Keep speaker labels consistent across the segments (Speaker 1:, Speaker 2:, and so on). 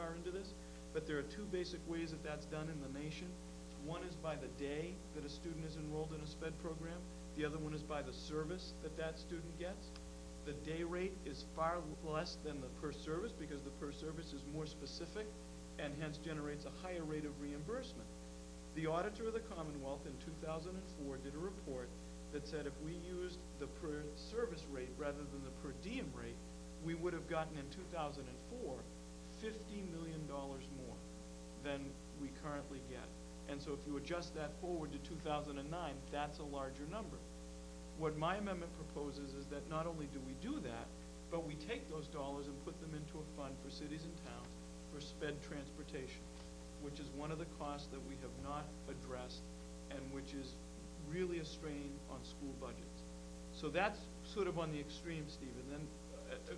Speaker 1: far into this, but there are two basic ways that that's done in the nation. One is by the day that a student is enrolled in a SPED program. The other one is by the service that that student gets. The day rate is far less than the per service because the per service is more specific and hence generates a higher rate of reimbursement. The Auditor of the Commonwealth in 2004 did a report that said if we used the per service rate rather than the per diem rate, we would have gotten in 2004 $50 million more than we currently get. And so if you adjust that forward to 2009, that's a larger number. What my amendment proposes is that not only do we do that, but we take those dollars and put them into a fund for cities and towns for SPED transportation, which is one of the costs that we have not addressed and which is really a strain on school budgets. So that's sort of on the extreme, Steve. And then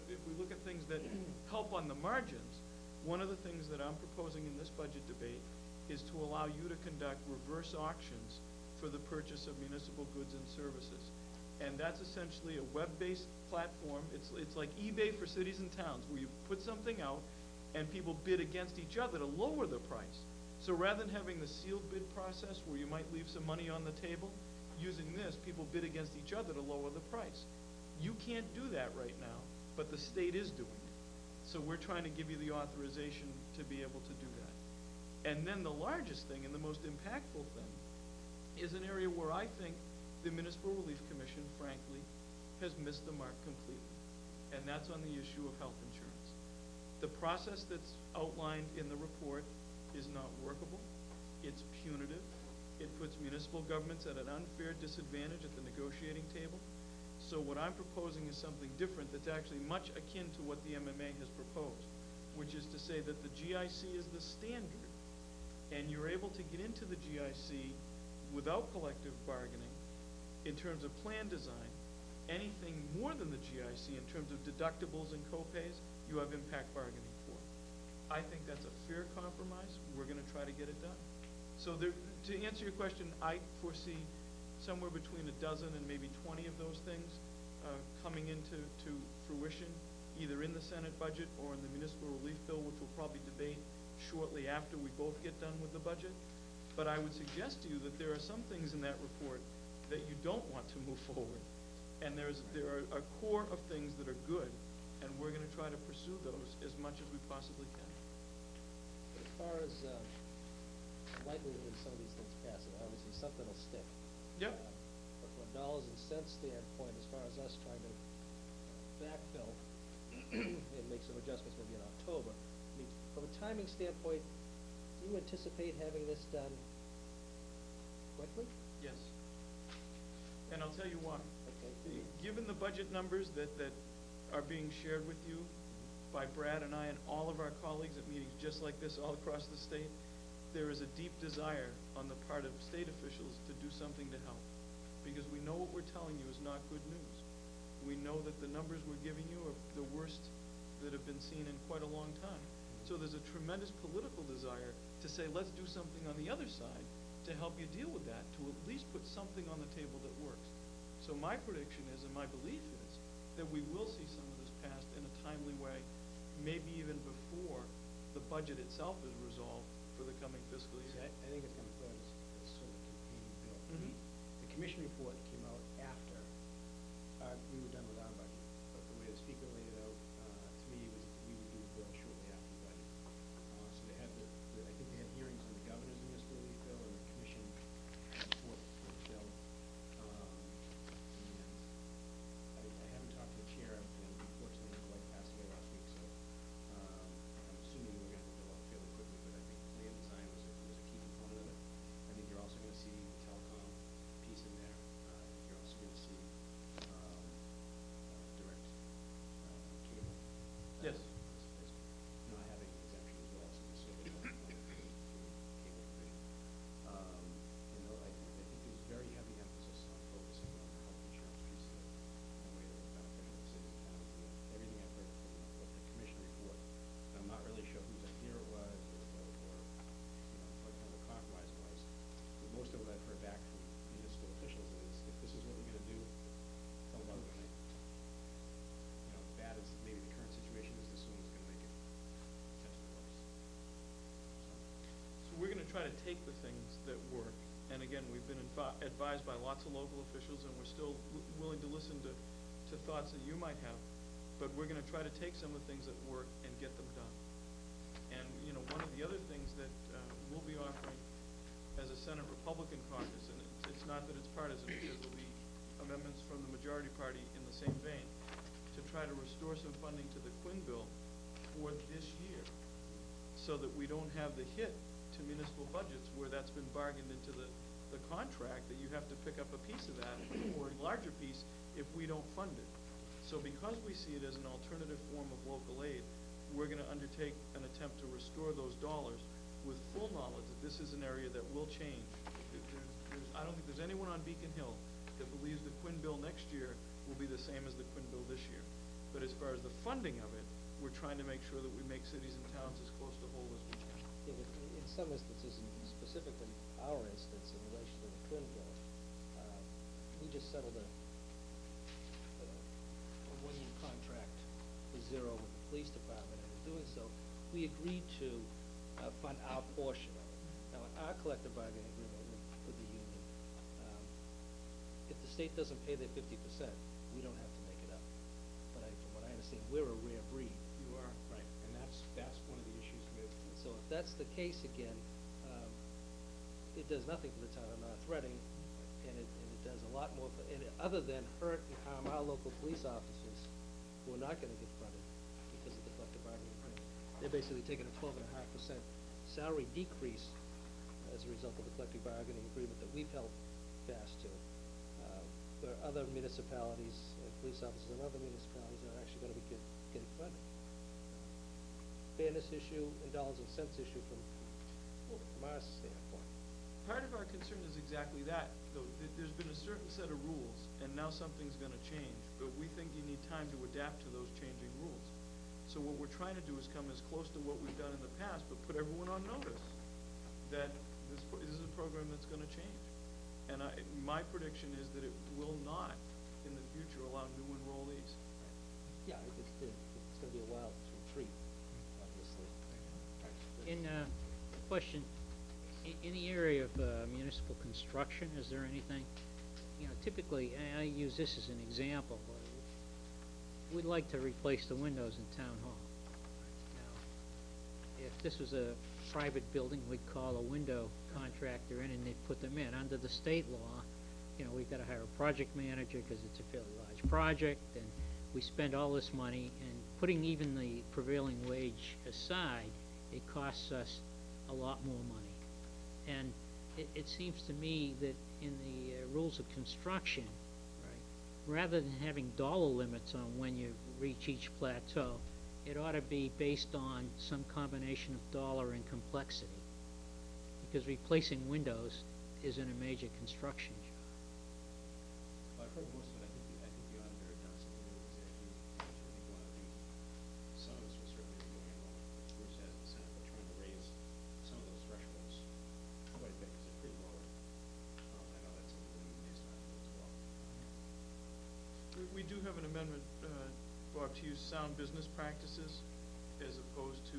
Speaker 1: if we look at things that help on the margins, one of the things that I'm proposing in this budget debate is to allow you to conduct reverse auctions for the purchase of municipal goods and services. And that's essentially a web-based platform. It's like eBay for cities and towns, where you put something out and people bid against each other to lower the price. So rather than having the sealed bid process where you might leave some money on the table, using this, people bid against each other to lower the price. You can't do that right now, but the state is doing it. So we're trying to give you the authorization to be able to do that. And then the largest thing and the most impactful thing is an area where I think the Municipal Relief Commission, frankly, has missed the mark completely. And that's on the issue of health insurance. The process that's outlined in the report is not workable. It's punitive. It puts municipal governments at an unfair disadvantage at the negotiating table. So what I'm proposing is something different that's actually much akin to what the MMA has proposed, which is to say that the GIC is the standard, and you're able to get into the GIC without collective bargaining in terms of plan design. Anything more than the GIC in terms of deductibles and copays, you have impact bargaining for. I think that's a fair compromise. We're going to try to get it done. So there, to answer your question, I foresee somewhere between a dozen and maybe 20 of those things coming into fruition, either in the Senate budget or in the municipal relief bill, which we'll probably debate shortly after we both get done with the budget. But I would suggest to you that there are some things in that report that you don't want to move forward. And there are a core of things that are good, and we're going to try to pursue those as much as we possibly can.
Speaker 2: As far as the likelihood of some of these things passing, obviously something will stick.
Speaker 1: Yep.
Speaker 2: But from a dollars and cents standpoint, as far as us trying to backfill and make some adjustments maybe in October, I mean, from a timing standpoint, do you anticipate having this done quickly?
Speaker 1: Yes. And I'll tell you why.
Speaker 2: Okay.
Speaker 1: Given the budget numbers that are being shared with you by Brad and I and all of our colleagues at meetings just like this all across the state, there is a deep desire on the part of state officials to do something to help. Because we know what we're telling you is not good news. We know that the numbers we're giving you are the worst that have been seen in quite a long time. So there's a tremendous political desire to say, let's do something on the other side to help you deal with that, to at least put something on the table that works. So my prediction is, and my belief is, that we will see some of this passed in a timely way, maybe even before the budget itself is resolved for the coming fiscal year.
Speaker 3: See, I think it's going to put us as sort of competing bill.
Speaker 1: Mm-hmm.
Speaker 3: The commission report came out after we were done with our budget, but the way the speaker laid it out, to me, was that we would do the bill shortly after the budget. So they had I think they had hearings on the governor's municipal relief bill and the commission report for the bill. And I haven't talked to the chair, and unfortunately, his wife passed away last week, so I'm assuming we're going to go out fairly quickly, but I think plan design was a key component of it. I think you're also going to see the telecom piece in there. I think you're also going to see
Speaker 1: try to take the things that work, and again, we've been advised by lots of local officials, and we're still willing to listen to thoughts that you might have, but we're gonna try to take some of the things that work and get them done. And, you know, one of the other things that we'll be offering as a Senate Republican caucus, and it's not that it's partisan, because there'll be amendments from the majority party in the same vein, to try to restore some funding to the Quinn bill for this year, so that we don't have the hit to municipal budgets where that's been bargained into the contract, that you have to pick up a piece of that, or a larger piece, if we don't fund it. So because we see it as an alternative form of local aid, we're gonna undertake an attempt to restore those dollars with full knowledge that this is an area that will change. I don't think there's anyone on Beacon Hill that believes the Quinn bill next year will be the same as the Quinn bill this year. But as far as the funding of it, we're trying to make sure that we make cities and towns as close to whole as we can.
Speaker 2: Yeah, but in some instances, and specifically our instance in relation to the Quinn bill, we just settled a one-year contract for zero with the police department, and in doing so, we agreed to fund our portion of it. Now, in our collective bargaining agreement with the union, if the state doesn't pay their 50%, we don't have to make it up. But from what I understand, we're a rare breed.
Speaker 1: You are.
Speaker 3: Right, and that's one of the issues with.
Speaker 2: So if that's the case again, it does nothing for the town of North Reading, and it does a lot more, other than hurt and harm our local police officers, who are not gonna get funded because of the collective bargaining agreement. They're basically taking a 12.5% salary decrease as a result of the collective bargaining agreement that we've held fast to. Where other municipalities and police officers in other municipalities are actually gonna be getting funded. Fairness issue and dollars and cents issue from our standpoint.
Speaker 1: Part of our concern is exactly that, though. There's been a certain set of rules, and now something's gonna change, but we think you need time to adapt to those changing rules. So what we're trying to do is come as close to what we've done in the past, but put everyone on notice that this is a program that's gonna change. And my prediction is that it will not, in the future, allow new enrollees.
Speaker 2: Yeah, it's gonna be a wild retreat, obviously.
Speaker 4: Question, in the area of municipal construction, is there anything, you know, typically, I use this as an example, we'd like to replace the windows in Town Hall. Now, if this was a private building, we'd call a window contractor in and they'd put them in. Under the state law, you know, we've got to hire a project manager because it's a fairly large project, and we spend all this money, and putting even the prevailing wage aside, it costs us a lot more money. And it seems to me that in the rules of construction, right, rather than having dollar limits on when you reach each plateau, it ought to be based on some combination of dollar and complexity, because replacing windows isn't a major construction job.
Speaker 3: Well, I've heard most of it. I think the auditor had done something that was actually, I think one of the, some of us was certainly going along with Bruce has in the Senate, but trying to raise some of those thresholds quite a bit, because they're pretty low. I know that's something that the union is trying to do as well.
Speaker 1: We do have an amendment, Bob, to use sound business practices as opposed to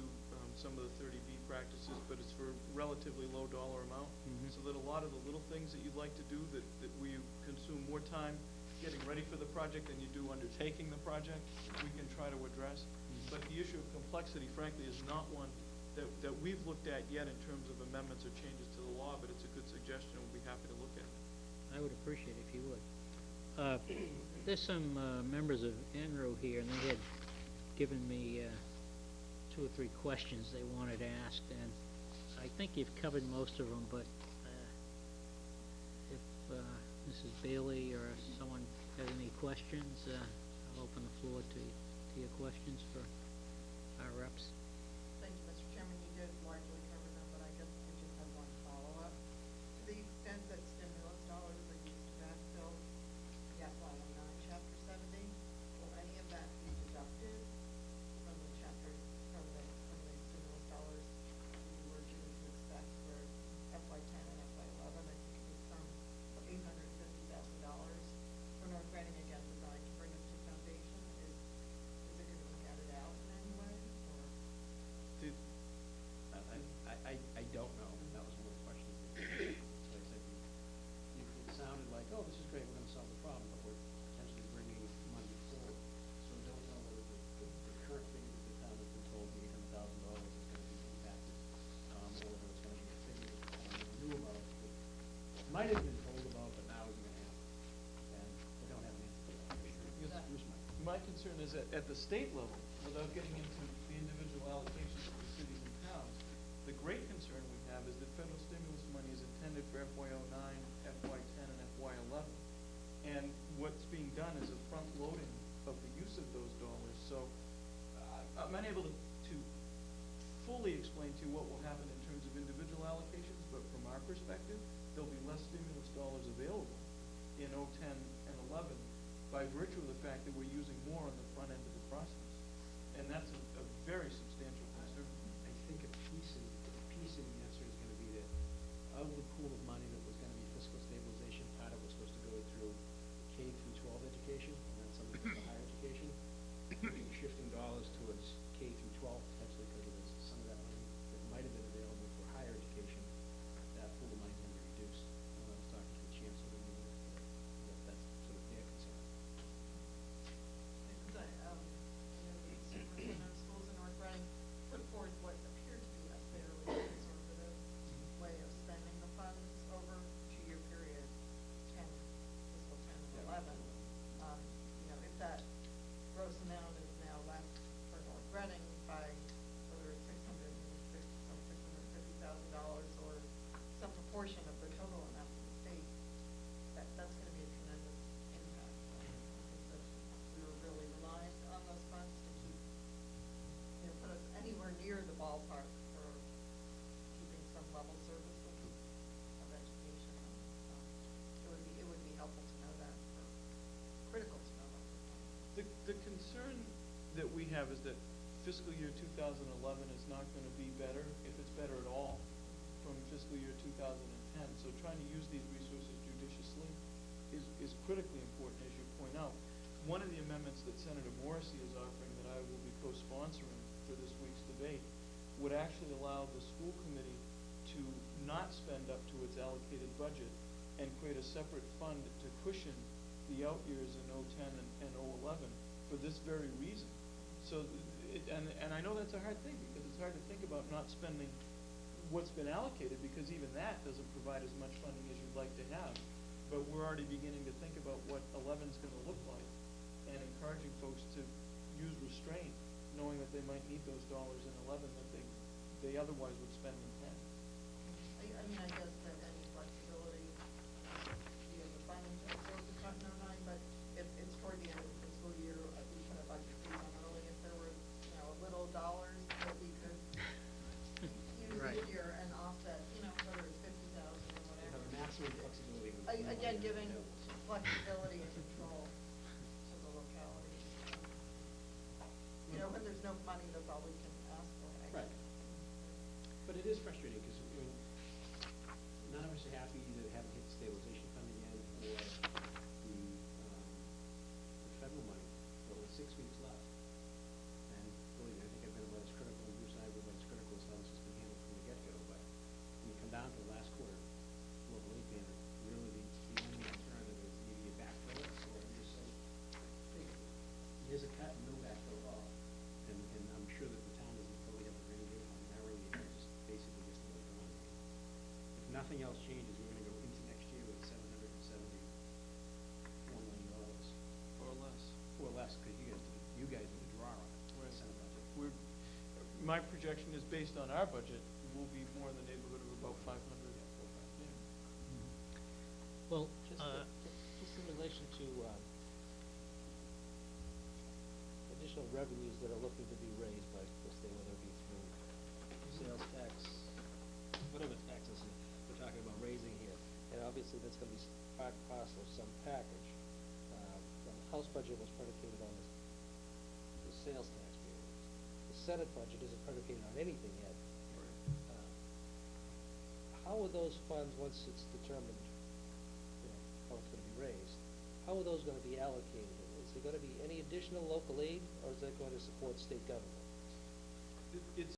Speaker 1: some of the 30B practices, but it's for relatively low dollar amount.
Speaker 4: Mhm.
Speaker 1: So that a lot of the little things that you'd like to do that we consume more time getting ready for the project than you do undertaking the project, we can try to address. But the issue of complexity, frankly, is not one that we've looked at yet in terms of amendments or changes to the law, but it's a good suggestion, and we'll be happy to look at it.
Speaker 4: I would appreciate it if you would. There's some members of ENRO here, and they had given me 2 or 3 questions they wanted asked, and I think you've covered most of them, but if Mrs. Bailey or someone has any questions, I'll open the floor to your questions for our reps.
Speaker 5: Thank you, Mr. Chairman. You did largely cover them, but I guess I just have one follow-up. To the extent that stimulus dollars are used to backfill the FY '09 Chapter 70, will any of that be deducted from the stimulus dollars we were to expect for FY '10 and FY '11? I think it was some $850,000 for North Reading, again, designed to bring us to foundation. Is it going to be netted out in any way, or?
Speaker 1: is at the state level, without getting into the individual allocations for the cities and towns, the great concern we have is that federal stimulus money is intended for FY '09, FY '10, and FY '11. And what's being done is a front loading of the use of those dollars. So I'm unable to fully explain to you what will happen in terms of individual allocations, but from our perspective, there'll be less stimulus dollars available in '10 and '11 by virtue of the fact that we're using more on the front end of the process. And that's a very substantial concern.
Speaker 3: I think a piece of the answer is gonna be that of the pool of money that was gonna be fiscal stabilization, part of it was supposed to go through K through 12 education, and then some of it for higher education. You're shifting dollars towards K through 12 potentially because of this, some of that money that might have been available for higher education, that pool of money is gonna be reduced. When I was talking to the chancellor, that's sort of their concern.
Speaker 5: Because the superintendent of schools in North Reading put forth what appeared to be a fairly conservative way of spending the funds over a 2-year period, fiscal 10 and
Speaker 3: Yeah.
Speaker 5: 11. If that gross amount is now left for North Reading by whether it's $650,000 or some proportion of the total amount of the state, that's going to be a tremendous impact. Because we were really reliant on those funds to keep, put us anywhere near the ballpark for keeping some level service of education. It would be helpful to know that, or critical to know that.
Speaker 1: The concern that we have is that fiscal year 2011 is not going to be better, if it's better at all, from fiscal year 2010. So trying to use these resources judiciously is critically important, as you point out. One of the amendments that Senator Morrissey is offering that I will be co-sponsoring for this week's debate would actually allow the school committee to not spend up to its allocated budget and create a separate fund to cushion the out years in '10 and '11 for this very reason. So, and I know that's a hard thing, because it's hard to think about not spending what's been allocated, because even that doesn't provide as much funding as you'd like to have. But we're already beginning to think about what 11's gonna look like, and encouraging folks to use restraint, knowing that they might need those dollars in 11 that they otherwise would spend in 10.
Speaker 5: I guess that any flexibility via the funding to absorb the cut in '09, but if it's toward the end of the fiscal year, we put a budget freeze on early, if there were, little dollars that we could use
Speaker 4: Right.
Speaker 5: this year and offset, whether it's 50,000 or
Speaker 3: You
Speaker 5: whatever.
Speaker 3: have maximum flexibility with.
Speaker 5: Again, giving flexibility and control to the localities. When there's no money, that's all we can ask for, I guess.
Speaker 3: Right. But it is frustrating, because none of us are happy that it haven't hit the stabilization fund again, or the federal money, but with 6 weeks left. And believe me, I think I've been about as critical, and Bruce and I have been about as critical as how this has been handled from the get-go, but when you come down to the last quarter, local aid payment, really the only alternative is either you backfill it, or you just say, hey, here's a cut and no backfill at all. And I'm sure that the town doesn't totally have the range on narrowing it, just basically just about gone. If nothing else changes, we're gonna go into next year with $774 million.
Speaker 1: Or less.
Speaker 3: Or less, because you guys did a draw on it.
Speaker 1: Right.
Speaker 3: Senate budget.
Speaker 1: My projection is based on our budget, will be more in the neighborhood of about 500. Yeah.
Speaker 4: Well,
Speaker 2: Just in relation to additional revenues that are looking to be raised by the state, whether it be through sales tax, whatever taxes we're talking about raising here, and obviously that's gonna be part and parcel of some package. The House budget was predicated on the sales tax being raised. The Senate budget isn't predicated on anything yet. How are those funds, once it's determined, how it's gonna be raised, how are those gonna be allocated? Is there gonna be any additional local aid, or is that going to support state government?
Speaker 1: It's